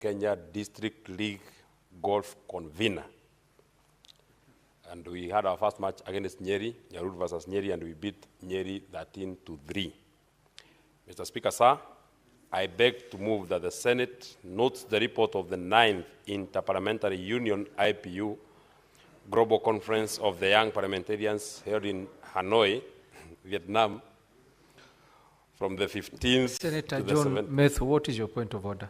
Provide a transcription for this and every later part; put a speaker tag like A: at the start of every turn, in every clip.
A: Kenya District League Golf Convener. And we had our first match against Nyeri, Nyahururu versus Nyeri, and we beat Nyeri 13-3. Mr. Speaker, sir, I beg to move that the Senate notes the report of the 9th Interparliamentary Union IPU Global Conference of the Young Parliamentarians held in Hanoi, Vietnam, from the 15th
B: Senator
A: to the
B: John
A: 7th.
B: Methu, what is your point of order?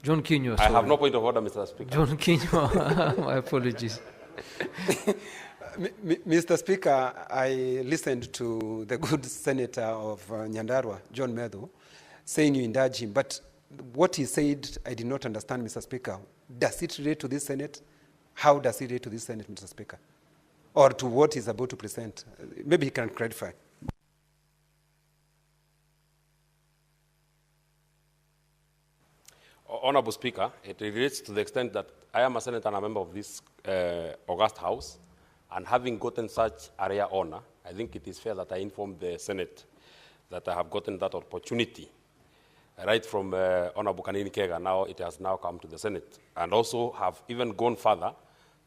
B: John Kikuyus.
A: I have no point of order, Mr. Speaker.
B: John Kikuyus, my apologies.
C: Mr. Speaker, I listened to the good senator of Nyandarua, John Methu, saying you indulge him, but what he said, I did not understand, Mr. Speaker. Does it relate to this Senate? How does it relate to this Senate, Mr. Speaker? Or to what he's about to present? Maybe he can clarify.
A: Honorable Speaker, it relates to the extent that I am a senator and a member of this august House, and having gotten such a rare honor, I think it is fair that I inform the Senate that I have gotten that opportunity right from Honorable Kanini Kega. Now it has now come to the Senate, and also have even gone further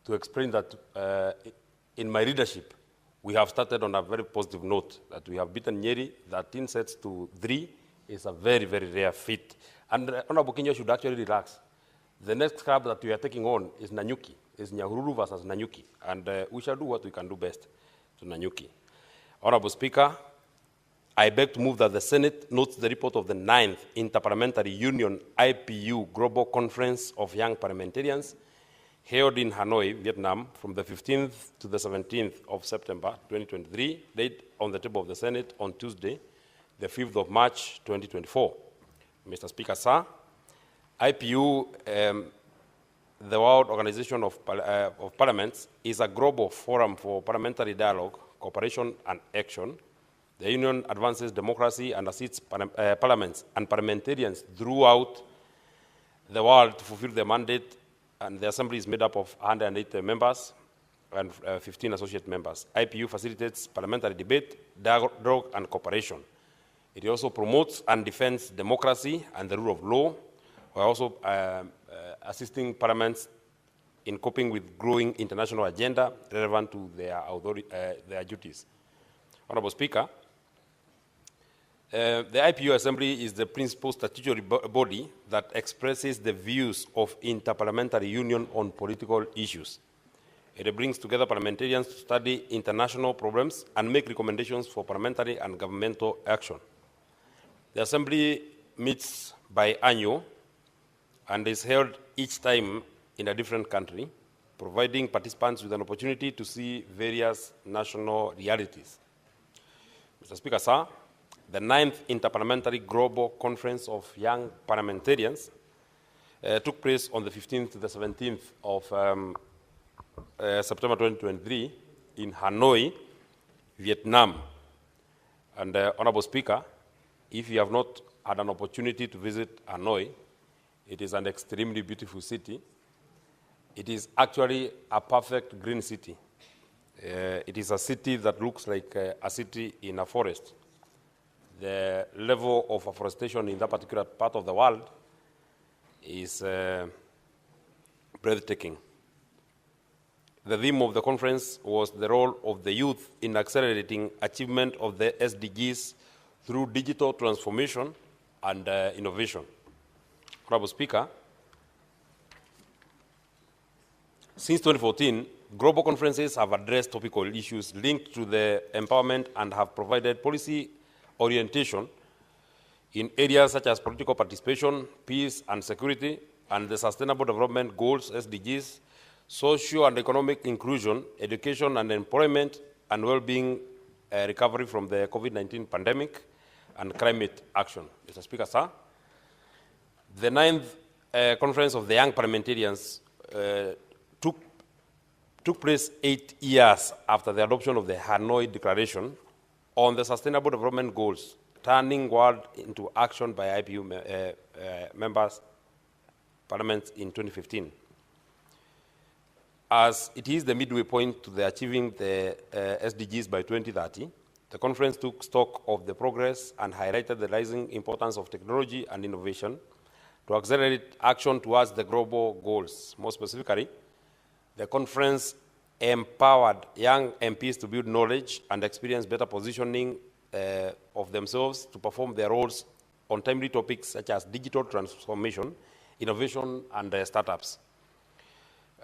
A: to explain that in my leadership, we have started on a very positive note, that we have beaten Nyeri 13 sets to 3 is a very, very rare feat. And Honorable Kenya should actually relax. The next club that we are taking on is Nanyuki, is Nyahururu versus Nanyuki, and we shall do what we can do best to Nanyuki. Honorable Speaker, I beg to move that the Senate notes the report of the 9th Interparliamentary Union IPU Global Conference of Young Parliamentarians held in Hanoi, Vietnam, from the 15th to the 17th of September 2023, laid on the table of the Senate on Tuesday, the 5th of March 2024. Mr. Speaker, sir, IPU, the World Organization of Parliaments, is a global forum for parliamentary dialogue, cooperation, and action. The Union advances democracy and assists parliaments and parliamentarians throughout the world to fulfill their mandate, and the Assembly is made up of 108 members and 15 associate members. IPU facilitates parliamentary debate, dialogue, and cooperation. It also promotes and defends democracy and the rule of law, while also assisting parliaments in coping with growing international agenda relevant to their duties. Honorable Speaker, the IPU Assembly is the principal statutory body that expresses the views of interparliamentary union on political issues. It brings together parliamentarians to study international problems and make recommendations for parliamentary and governmental action. The Assembly meets biannual and is held each time in a different country, providing participants with an opportunity to see various national realities. Mr. Speaker, sir, the 9th Interparliamentary Global Conference of Young Parliamentarians took place on the 15th to the 17th of September 2023 in Hanoi, Vietnam. And Honorable Speaker, if you have not had an opportunity to visit Hanoi, it is an extremely beautiful city. It is actually a perfect green city. It is a city that looks like a city in a forest. The level of afforestation in that particular part of the world is breathtaking. The theme of the conference was the role of the youth in accelerating achievement of the SDGs through digital transformation and innovation. Honorable Speaker, since 2014, global conferences have addressed topical issues linked to the empowerment and have provided policy orientation in areas such as political participation, peace and security, and the Sustainable Development Goals, SDGs, social and economic inclusion, education and employment, and well-being recovery from the COVID-19 pandemic, and climate action. Mr. Speaker, sir, the 9th Conference of the Young Parliamentarians took place 8 years after the adoption of the Hanoi Declaration on the Sustainable Development Goals, turning world into action by IPU members, parliaments in 2015. As it is the midway point to the achieving the SDGs by 2030, the conference took stock of the progress and highlighted the rising importance of technology and innovation, to accelerate action towards the global goals. More specifically, the conference empowered young MPs to build knowledge and experience better positioning of themselves to perform their roles on timely topics such as digital transformation, innovation, and startups,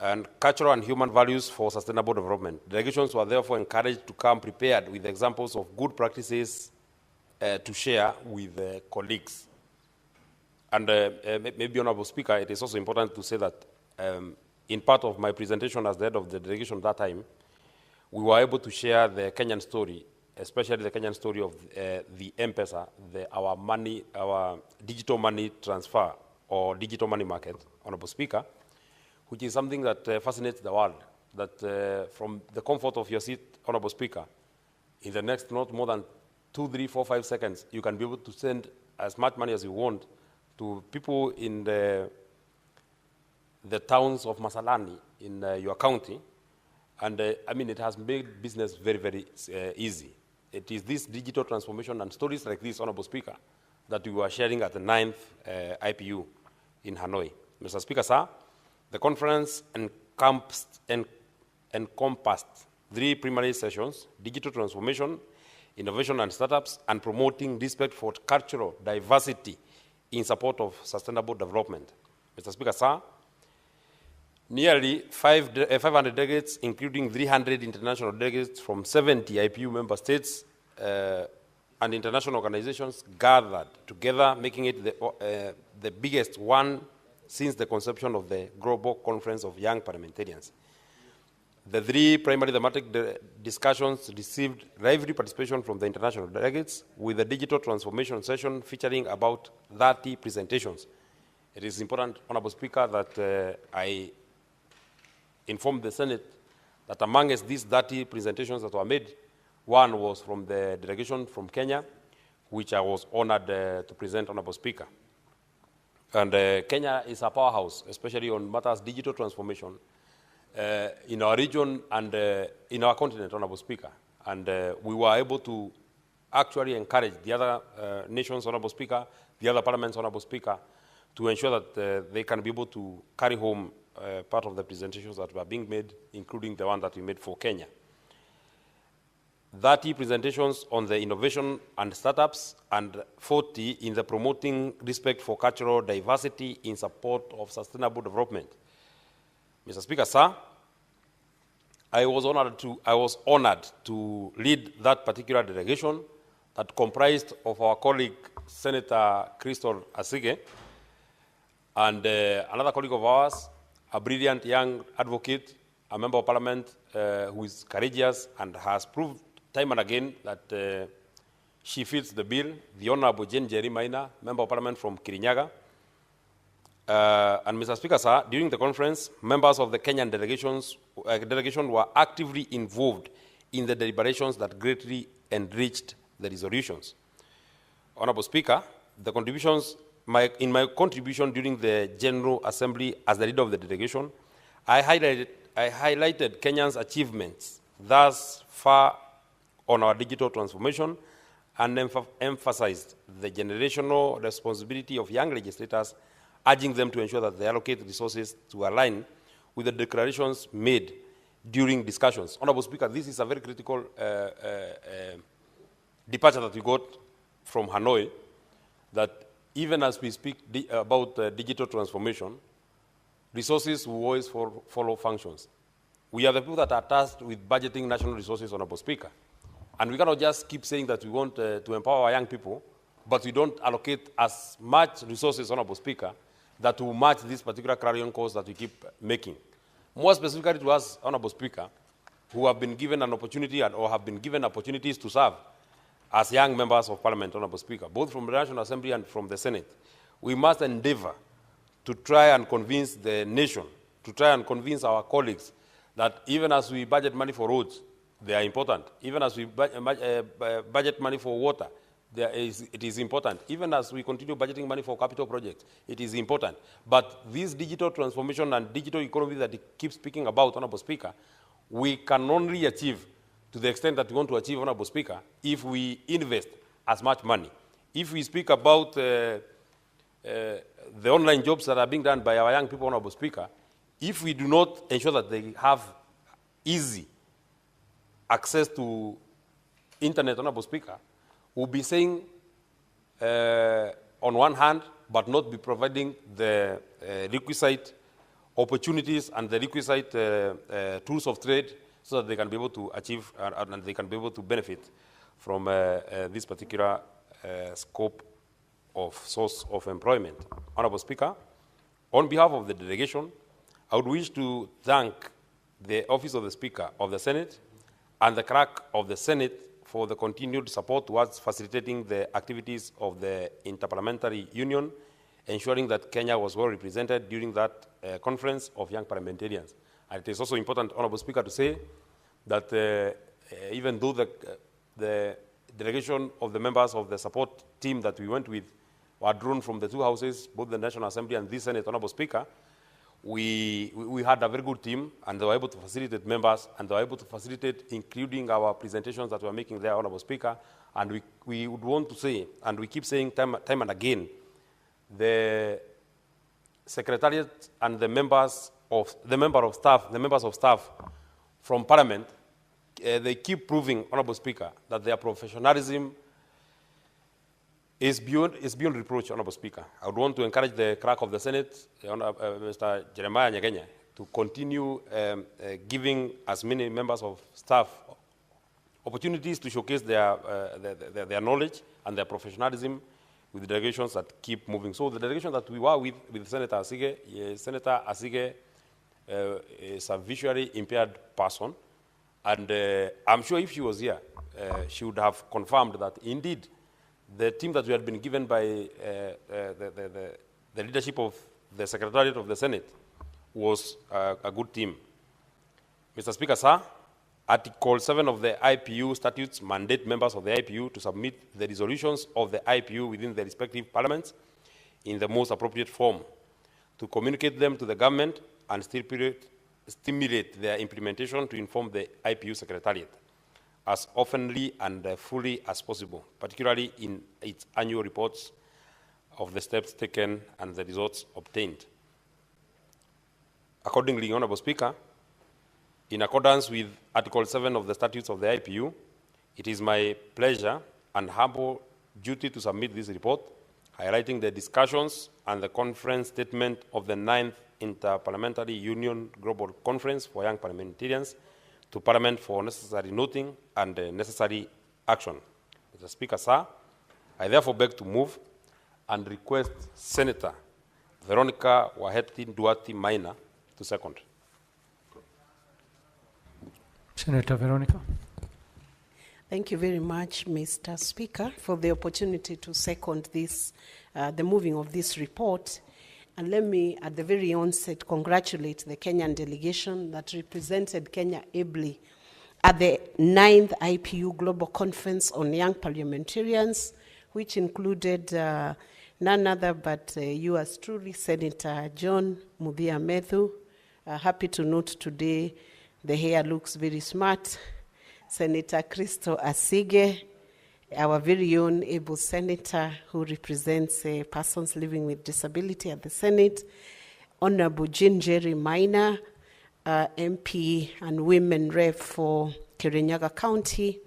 A: and cultural and human values for sustainable development. Delegations were therefore encouraged to come prepared with examples of good practices to share with colleagues. And maybe, Honorable Speaker, it is also important to say that in part of my presentation as the head of the delegation that time, we were able to share the Kenyan story, especially the Kenyan story of the M-Pesa, our digital money transfer or digital money market, Honorable Speaker, which is something that fascinates the world, that from the comfort of your seat, Honorable Speaker, in the next not more than 2, 3, 4, 5 seconds, you can be able to send as much money as you want to people in the towns of Masalani in your county. And I mean, it has made business very, very easy. It is this digital transformation and stories like this, Honorable Speaker, that we were sharing at the 9th IPU in Hanoi. Mr. Speaker, sir, the conference encompassed 3 primary sessions: digital transformation, innovation and startups, and promoting respect for cultural diversity in support of sustainable development. Mr. Speaker, sir, nearly 500 delegates, including 300 international delegates from 70 IPU member states and international organizations, gathered together, making it the biggest one since the conception of the Global Conference of Young Parliamentarians. The 3 primary thematic discussions received lively participation from the international delegates, with the digital transformation session featuring about 30 presentations. It is important, Honorable Speaker, that I informed the Senate that amongst these 30 presentations that were made, one was from the delegation from Kenya, which I was honored to present, Honorable Speaker. And Kenya is a powerhouse, especially on matters digital transformation in our region and in our continent, Honorable Speaker. And we were able to actually encourage the other nations, Honorable Speaker, the other parliaments, Honorable Speaker, to ensure that they can be able to carry home part of the presentations that were being made, including the one that we made for Kenya. 30 presentations on the innovation and startups, and 40 in the promoting respect for cultural diversity in support of sustainable development. Mr. Speaker, sir, I was honored to lead that particular delegation that comprised of our colleague, Senator Crystal Asige, and another colleague of ours, a brilliant young advocate, a member of parliament who is courageous and has proved time and again that she fits the bill, the Honorable Jane Jerry Maina, member of parliament from Kirinyaga. And Mr. Speaker, sir, during the conference, members of the Kenyan delegation were actively involved in the deliberations that greatly enriched the resolutions. Honorable Speaker, the contributions, in my contribution during the General Assembly as the leader of the delegation, I highlighted Kenya's achievements thus far on our digital transformation and emphasized the generational responsibility of young legislators, urging them to ensure that they allocate resources to align with the declarations made during discussions. Honorable Speaker, this is a very critical departure that we got from Hanoi, that even as we speak about digital transformation, resources will always follow functions. We are the people that are tasked with budgeting national resources, Honorable Speaker. And we cannot just keep saying that we want to empower our young people, but we don't allocate as much resources, Honorable Speaker, that will match this particular clarion cause that we keep making. More specifically to us, Honorable Speaker, who have been given an opportunity or have been given opportunities to serve as young members of Parliament, Honorable Speaker, both from the National Assembly and from the Senate, we must endeavor to try and convince the nation, to try and convince our colleagues that even as we budget money for roads, they are important. Even as we budget money for water, it is important. Even as we continue budgeting money for capital projects, it is important. But this digital transformation and digital economy that it keeps speaking about, Honorable Speaker, we can only achieve to the extent that we want to achieve, Honorable Speaker, if we invest as much money. If we speak about the online jobs that are being done by our young people, Honorable Speaker, if we do not ensure that they have easy access to internet, Honorable Speaker, we'll be saying on one hand, but not be providing the requisite opportunities and the requisite tools of trade so that they can be able to achieve and they can be able to benefit from this particular scope of source of employment. Honorable Speaker, on behalf of the delegation, I would wish to thank the Office of the Speaker of the Senate and the clerk of the Senate for the continued support towards facilitating the activities of the Interparliamentary Union, ensuring that Kenya was well represented during that conference of young parliamentarians. And it is also important, Honorable Speaker, to say that even though the delegation of the members of the support team that we went with were drawn from the two houses, both the National Assembly and this Senate, Honorable Speaker, we had a very good team, and they were able to facilitate members, and they were able to facilitate including our presentations that we were making there, Honorable Speaker. And we would want to say, and we keep saying time and again, the Secretariat and the members of staff from Parliament, they keep proving, Honorable Speaker, that their professionalism is beyond reproach, Honorable Speaker. I would want to encourage the clerk of the Senate, Mr. Jeremiah Nyegenya, to continue giving as many members of staff opportunities to showcase their knowledge and their professionalism with the delegations that keep moving. So the delegation that we were with Senator Asige is a visually impaired person, and I'm sure if she was here, she would have confirmed that indeed the team that we had been given by the leadership of the Secretariat of the Senate was a good team. Mr. Speaker, sir, Article 7 of the IPU statutes mandate members of the IPU to submit the resolutions of the IPU within the respective parliaments in the most appropriate form, to communicate them to the government and stimulate their implementation to inform the IPU Secretariat as oftenly and fully as possible, particularly in its annual reports of the steps taken and the results obtained. Accordingly, Honorable Speaker, in accordance with Article 7 of the Statutes of the IPU, it is my pleasure and humble duty to submit this report, highlighting the discussions and the conference statement of the 9th Interparliamentary Union Global Conference for Young Parliamentarians to Parliament for necessary noting and necessary action. Mr. Speaker, sir, I therefore beg to move and request Senator Veronica Waheti Nduta Minor to second.
B: Senator Veronica.
D: Thank you very much, Mr. Speaker, for the opportunity to second this, the moving of this report. And let me, at the very onset, congratulate the Kenyan delegation that represented Kenya ably at the 9th IPU Global Conference on Young Parliamentarians, which included none other but yours truly, Senator John Methu. Happy to note today the hair looks very smart. Senator Christo Asige, our very own able senator who represents persons living with disability at the Senate, Honorable Jean Jerry Minor, MP and Women Rep for Kirinyaga County,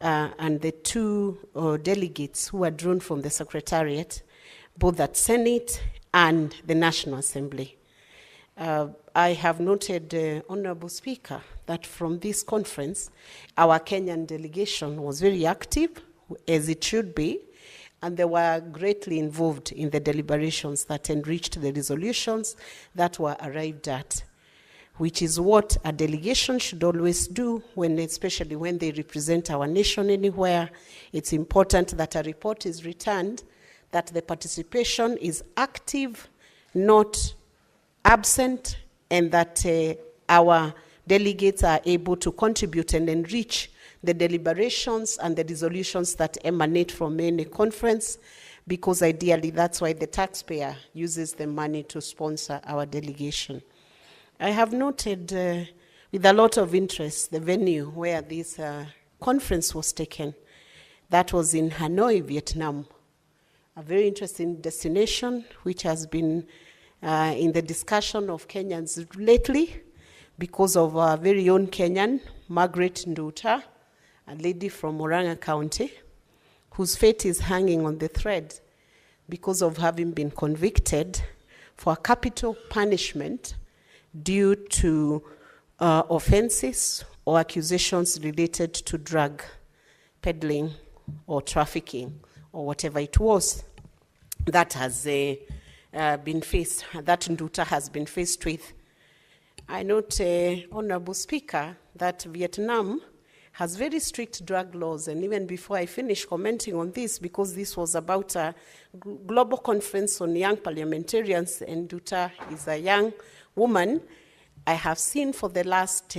D: and the two delegates who are drawn from the Secretariat, both at Senate and the National Assembly. I have noted, Honorable Speaker, that from this conference, our Kenyan delegation was very active, as it should be, and they were greatly involved in the deliberations that enriched the resolutions that were arrived at, which is what a delegation should always do, especially when they represent our nation anywhere. It's important that a report is returned, that the participation is active, not absent, and that our delegates are able to contribute and enrich the deliberations and the resolutions that emanate from any conference, because ideally that's why the taxpayer uses the money to sponsor our delegation. I have noted with a lot of interest the venue where this conference was taken. That was in Hanoi, Vietnam. a very interesting destination which has been in the discussion of Kenyans lately because of our very own Kenyan, Margaret Nduta, a lady from Murang'a County, whose fate is hanging on the thread because of having been convicted for a capital punishment due to offenses or accusations related to drug peddling or trafficking or whatever it was that has been faced, that Nduta has been faced with. I note, Honorable Speaker, that Vietnam has very strict drug laws, and even before I finish commenting on this, because this was about a global conference on young parliamentarians, and Nduta is a young woman, I have seen for the last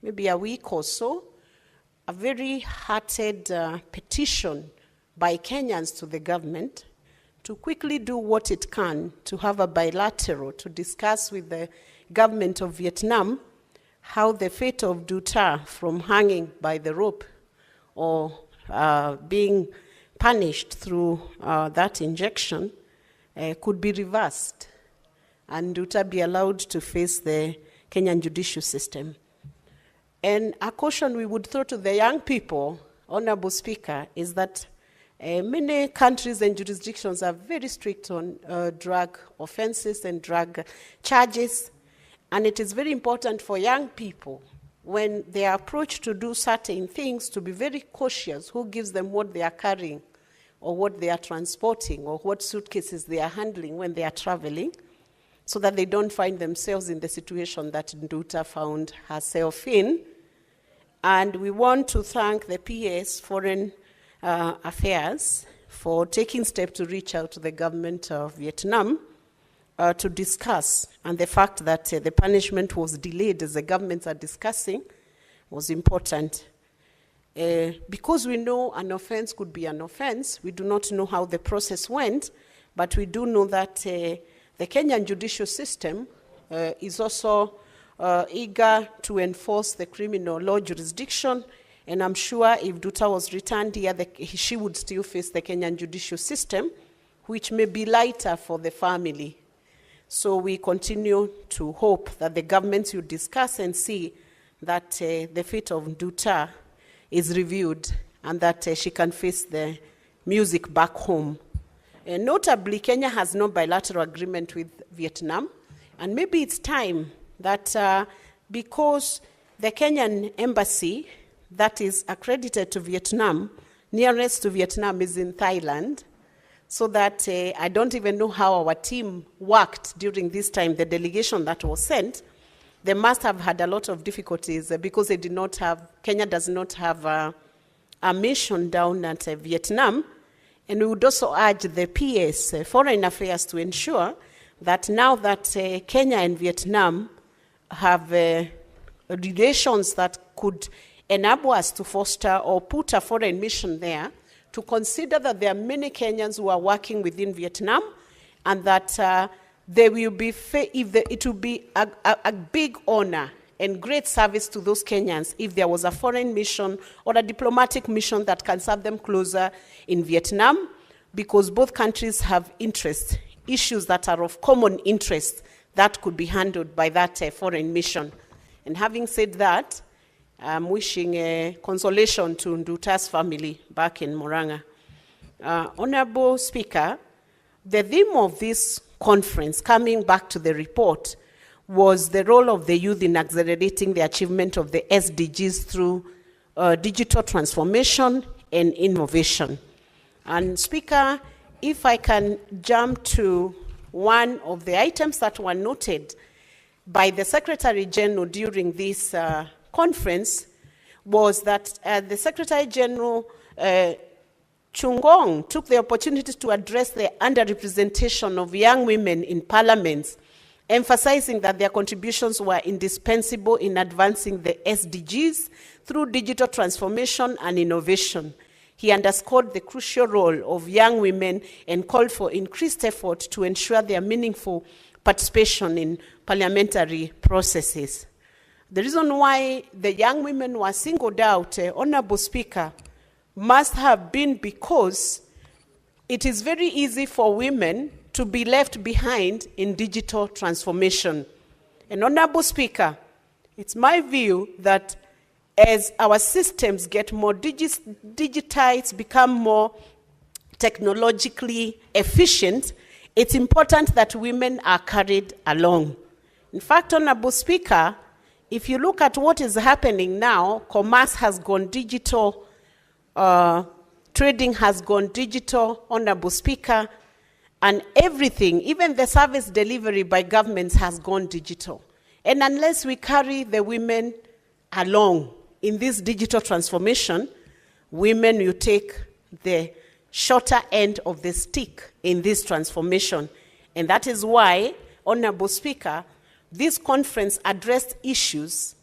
D: maybe a week or so, a very hearted petition by Kenyans to the government to quickly do what it can to have a bilateral to discuss with the government of Vietnam how the fate of Nduta from hanging by the rope or being punished through that injection could be reversed and Nduta be allowed to face the Kenyan judicial system. And a caution we would throw to the young people, Honorable Speaker, is that many countries and jurisdictions are very strict on drug offenses and drug charges, and it is very important for young people, when they are approached to do certain things, to be very cautious who gives them what they are carrying or what they are transporting or what suitcases they are handling when they are traveling, so that they don't find themselves in the situation that Nduta found herself in. And we want to thank the PS Foreign Affairs for taking steps to reach out to the government of Vietnam to discuss, and the fact that the punishment was delayed as the governments are discussing was important. Because we know an offense could be an offense, we do not know how the process went, but we do know that the Kenyan judicial system is also eager to enforce the criminal law jurisdiction, and I'm sure if Nduta was returned here, she would still face the Kenyan judicial system, which may be lighter for the family. So we continue to hope that the governments will discuss and see that the fate of Nduta is reviewed and that she can face the music back home. Notably, Kenya has no bilateral agreement with Vietnam, and maybe it's time that because the Kenyan embassy that is accredited to Vietnam, nearest to Vietnam is in Thailand, so that I don't even know how our team worked during this time, the delegation that was sent. They must have had a lot of difficulties because they did not have, Kenya does not have a mission down at Vietnam. And we would also urge the PS, Foreign Affairs, to ensure that now that Kenya and Vietnam have relations that could enable us to foster or put a foreign mission there, to consider that there are many Kenyans who are working within Vietnam, and that they will be it will be a big honor and great service to those Kenyans if there was a foreign mission or a diplomatic mission that can serve them closer in Vietnam, because both countries have interests, issues that are of common interest that could be handled by that foreign mission. And having said that, I'm wishing consolation to Nduta's family back in Murang'a. Honorable Speaker, the theme of this conference, coming back to the report, was the role of the youth in accelerating the achievement of the SDGs through digital transformation and innovation. And Speaker, if I can jump to one of the items that were noted by the Secretary General during this conference, was that the Secretary General Chungong took the opportunity to address the underrepresentation of young women in parliaments, emphasizing that their contributions were indispensable in advancing the SDGs through digital transformation and innovation. He underscored the crucial role of young women and called for increased effort to ensure their meaningful participation in parliamentary processes. The reason why the young women were singled out, Honorable Speaker, must have been because it is very easy for women to be left behind in digital transformation. And Honorable Speaker, it's my view that as our systems get more digitized, become more technologically efficient, it's important that women are carried along. In fact, Honorable Speaker, if you look at what is happening now, commerce has gone digital, trading has gone digital, Honorable Speaker, and everything, even the service delivery by governments has gone digital. And unless we carry the women along in this digital transformation, women will take the shorter end of the stick in this transformation. And that is why, Honorable Speaker, this conference addressed issues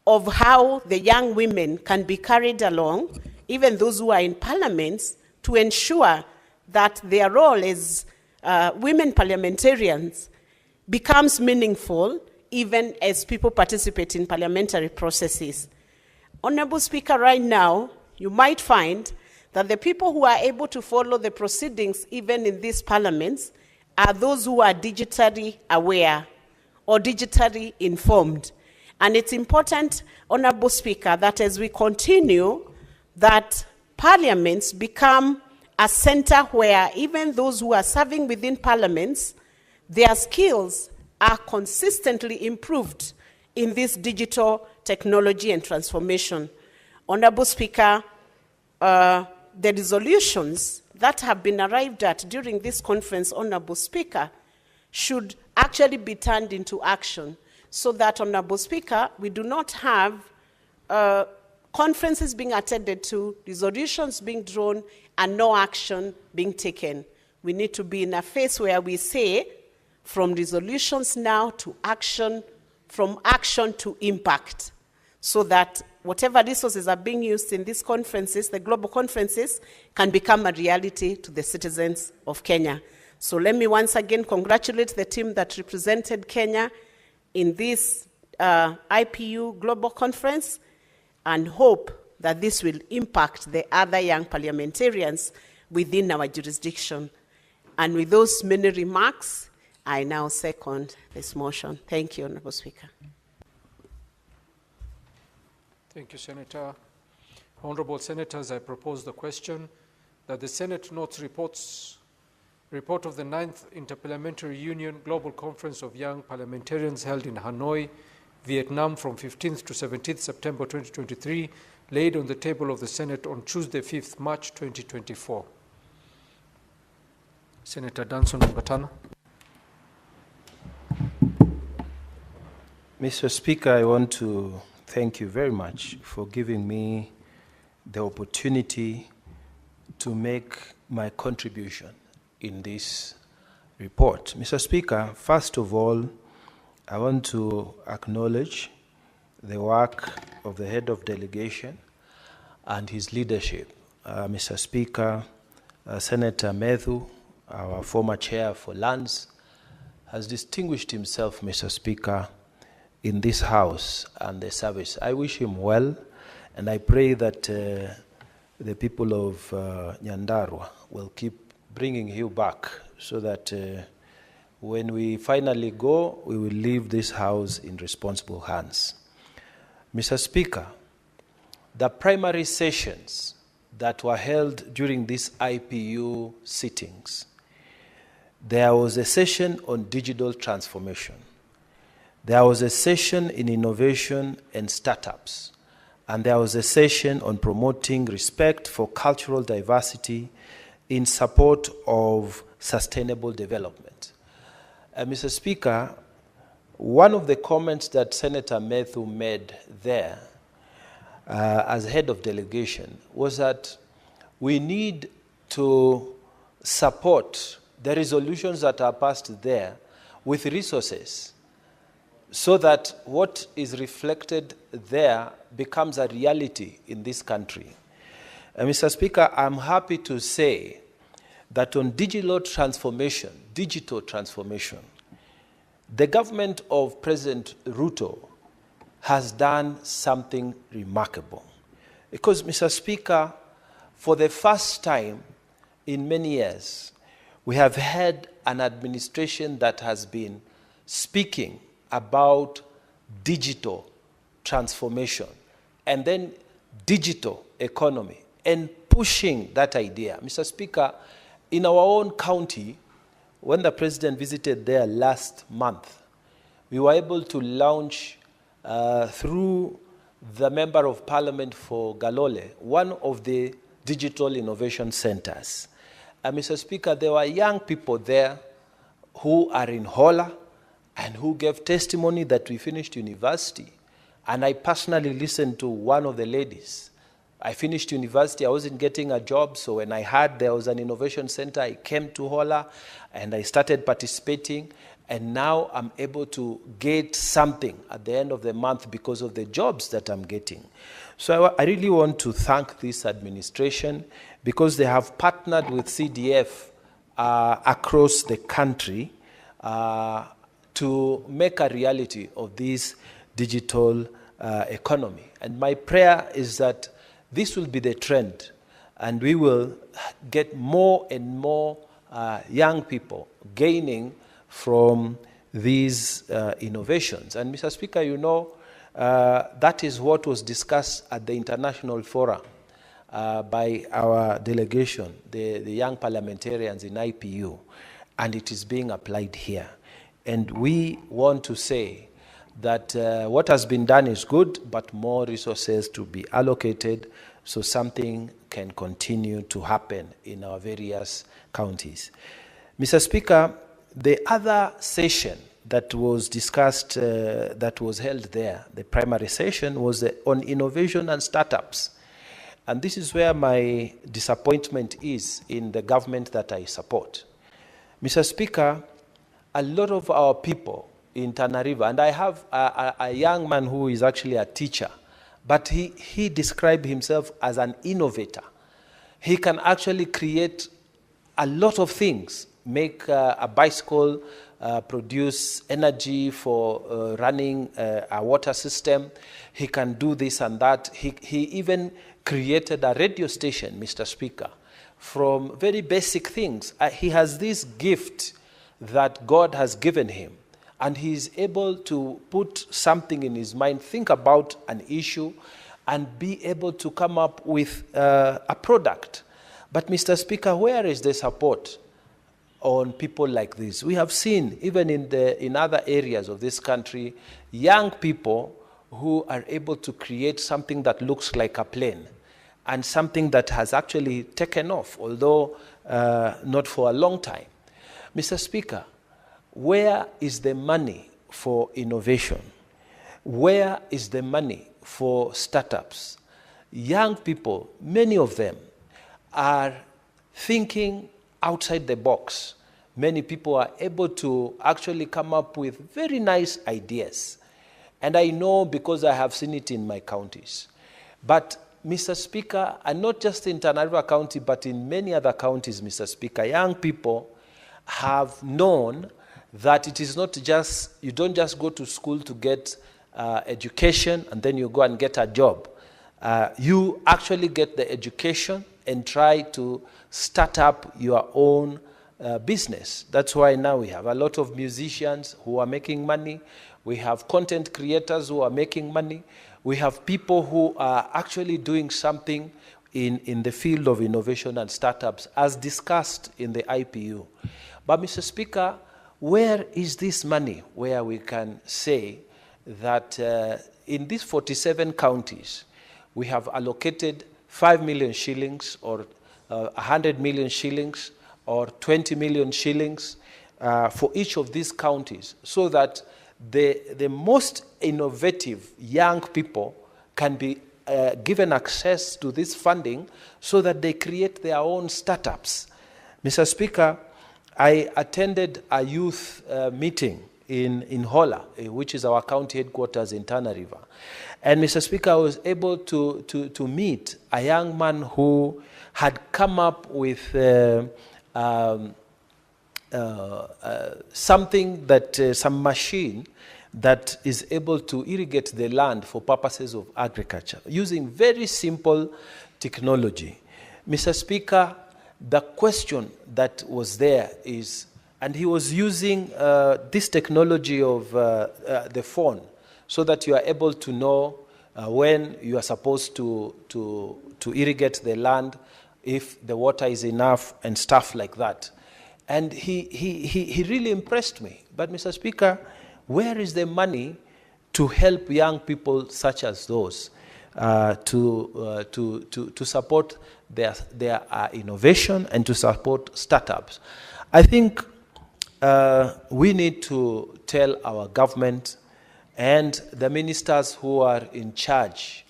D: of how the young women can be carried along, even those who are in parliaments, to ensure that their role as women parliamentarians becomes meaningful, even as people participate in parliamentary processes. Honorable Speaker, right now, you might find that the people who are able to follow the proceedings, even in these parliaments, are those who are digitally aware or digitally informed. And it's important, Honorable Speaker, that as we continue, that parliaments become a center where even those who are serving within parliaments, their skills are consistently improved in this digital technology and transformation. Honorable Speaker, the resolutions that have been arrived at during this conference, Honorable Speaker, should actually be turned into action so that, Honorable Speaker, we do not have conferences being attended to, resolutions being drawn, and no action being taken. We need to be in a phase where we say, from resolutions now to action, from action to impact, so that whatever resources are being used in these conferences, the global conferences, can become a reality to the citizens of Kenya. So let me once again congratulate the team that represented Kenya in this IPU Global Conference, and hope that this will impact the other young parliamentarians within our jurisdiction. And with those many remarks, I now second this motion. Thank you, Honorable Speaker.
E: Thank you, Senator. Honorable Senators, I propose the question that the Senate notes report of the 9th Interparliamentary Union Global Conference of Young Parliamentarians held in Hanoi, Vietnam from 15th to 17th September 2023, laid on the table of the Senate on Tuesday, 5th March 2024. Senator Danson Mbatana.
F: Mr. Speaker, I want to thank you very much for giving me the opportunity to make my contribution in this report. Mr. Speaker, first of all, I want to acknowledge the work of the head of delegation and his leadership. Mr. Speaker, Sen.Methu, our former chair for lands, has distinguished himself, Mr. Speaker, in this house and the service. I wish him well, and I pray that the people of Nyandarua will keep bringing you back so that when we finally go, we will leave this house in responsible hands. Mr. Speaker, the primary sessions that were held during these IPU sittings, there was a session on digital transformation. There was a session in innovation and startups, and there was a session on promoting respect for cultural diversity in support of sustainable development. Mr. Speaker, one of the comments that Senator Methu made there as head of delegation was that we need to support the resolutions that are passed there with resources so that what is reflected there becomes a reality in this country. Mr. Speaker, I'm happy to say that on digital transformation, the government of President Ruto has done something remarkable. Because, Mr. Speaker, for the first time in many years, we have had an administration that has been speaking about digital transformation and then digital economy and pushing that idea. Mr. Speaker, in our own county, when the president visited there last month, we were able to launch through the Member of Parliament for Galole, one of the digital innovation centers. Mr. Speaker, there were young people there who are in Hola and who gave testimony that we finished university. And I personally listened to one of the ladies. I finished university, I wasn't getting a job, so when I heard there was an innovation center, I came to Hola and I started participating, and now I'm able to get something at the end of the month because of the jobs that I'm getting. So I really want to thank this administration because they have partnered with CDF across the country to make a reality of this digital economy. And my prayer is that this will be the trend, and we will get more and more young people gaining from these innovations. And Mr. Speaker, you know, that is what was discussed at the International Forum by our delegation, the young parliamentarians in IPU, and it is being applied here. And we want to say that what has been done is good, but more resources to be allocated so something can continue to happen in our various counties. Mr. Speaker, the other session that was discussed, that was held there, the primary session, was on innovation and startups. And this is where my disappointment is in the government that I support. Mr. Speaker, a lot of our people in Tana River, and I have a young man who is actually a teacher, but he described himself as an innovator. He can actually create a lot of things, make a bicycle, produce energy for running a water system. He can do this and that. He even created a radio station, Mr. Speaker, from very basic things. He has this gift that God has given him, and he is able to put something in his mind, think about an issue, and be able to come up with a product. But Mr. Speaker, where is the support on people like this? We have seen, even in other areas of this country, young people who are able to create something that looks like a plane, and something that has actually taken off, although not for a long time. Mr. Speaker, where is the money for innovation? Where is the money for startups? Young people, many of them, are thinking outside the box. Many people are able to actually come up with very nice ideas. And I know because I have seen it in my counties. But, Mr. Speaker, and not just in Tana River County, but in many other counties, Mr. Speaker, young people have known that it is not just, you don't just go to school to get education and then you go and get a job. You actually get the education and try to start up your own business. That's why now we have a lot of musicians who are making money. We have content creators who are making money. We have people who are actually doing something in the field of innovation and startups, as discussed in the IPU. But, Mr. Speaker, where is this money where we can say that in these 47 counties, we have allocated 5 million shillings or 100 million shillings or 20 million shillings for each of these counties, so that the most innovative young people can be given access to this funding so that they create their own startups. Mr. Speaker, I attended a youth meeting in Hola, which is our county headquarters in Tana River. And Mr. Speaker, I was able to meet a young man who had come up with something that, some machine that is able to irrigate the land for purposes of agriculture, using very simple technology. Mr. Speaker, the question that was there is, and he was using this technology of the phone so that you are able to know when you are supposed to irrigate the land, if the water is enough and stuff like that. And he really impressed me. But Mr. Speaker, where is the money to help young people such as those to support their innovation and to support startups? I think we need to tell our government and the ministers who are in charge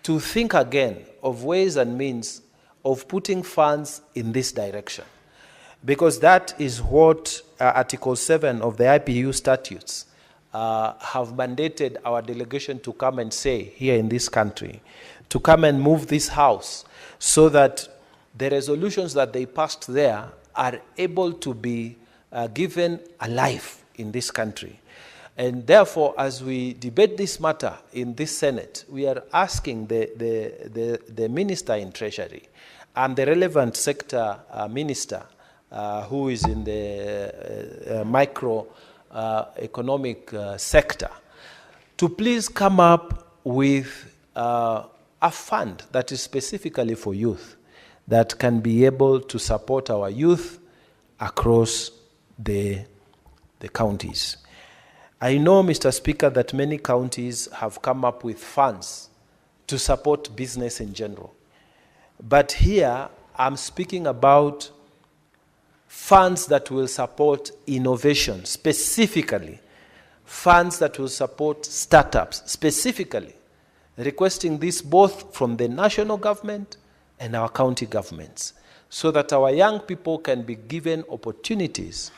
F: to think again of ways and means of putting funds in this direction. Because that is what Article 7 of the IPU statutes have mandated our delegation to come and say here in this country, to come and move this house so that the resolutions that they passed there are able to be given a life in this country. And therefore, as we debate this matter in this Senate, we are asking the Minister in Treasury and the relevant sector minister who is in the microeconomic sector to please come up with a fund that is specifically for youth that can be able to support our youth across the counties. I know, Mr. Speaker, that many counties have come up with funds to support business in general. But here, I'm speaking about funds that will support innovation, specifically. Funds that will support startups, specifically. Requesting this both from the national government and our county governments, so that our young people can be given opportunities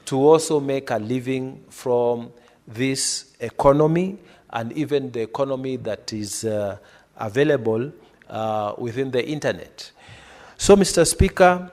F: to also make a living from this economy and even the economy that is available within the internet. So, Mr. Speaker,